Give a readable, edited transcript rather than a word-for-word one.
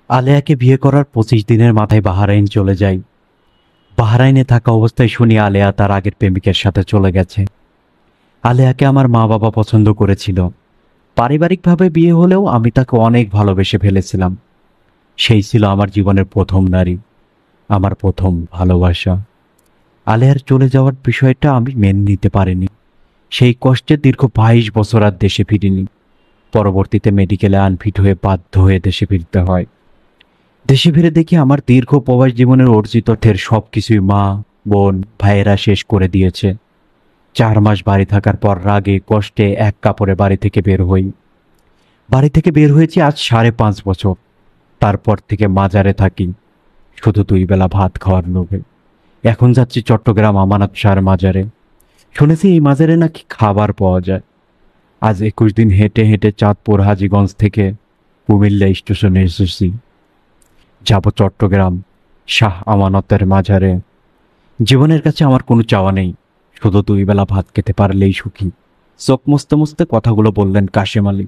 আলেয়াকে বিয়ে করার 25 দিনের মাথায় বাহরাইন চলে যাই। বাহরাইনে থাকা অবস্থায় শুনি আলেয়া তার আগের প্রেমিকের সাথে চলে গেছে। আলেয়াকে আমার মা বাবা পছন্দ করেছিল। পারিবারিকভাবে বিয়ে হলেও আমি তাকে অনেক ভালোবেসে ফেলেছিলাম। সেই ছিল আমার জীবনের প্রথম নারী, আমার প্রথম ভালোবাসা। আলেয়ার চলে যাওয়ার বিষয়টা আমি মেনে নিতে পারিনি। সেই কষ্টে দীর্ঘ 22 বছর আর দেশে ফিরিনি। পরবর্তীতে মেডিকেলে আনফিট হয়ে বাধ্য হয়ে দেশে ফিরতে হয়। দেশে ফিরে দেখি আমার দীর্ঘ প্রবাস জীবনের অর্জিত অর্থের সবকিছুই মা, বোন, ভাইয়েরা শেষ করে দিয়েছে। 4 মাস বাড়ি থাকার পর রাগে কষ্টে এক কাপড়ে বাড়ি থেকে বের হই। বাড়ি থেকে বের হয়েছি আজ 5.5 বছর। তারপর থেকে মাজারে থাকি, শুধু 2 বেলা ভাত খাওয়ার লোভে। এখন যাচ্ছি চট্টগ্রাম আমানত শাহর মাজারে। শুনেছি এই মাজারে নাকি খাবার পাওয়া যায়। আজ 21 দিন হেঁটে হেঁটে চাঁদপুর হাজীগঞ্জ থেকে কুমিল্লা স্টেশনে এসেছি। যাব চট্টগ্রাম শাহ আমানতের মাজারে। জীবনের কাছে আমার কোনো চাওয়া নেই, শুধু 2 বেলা ভাত খেতে পারলেই সুখী। চোখ মুছতে মুছতে কথাগুলো বললেন কাশেম আলী।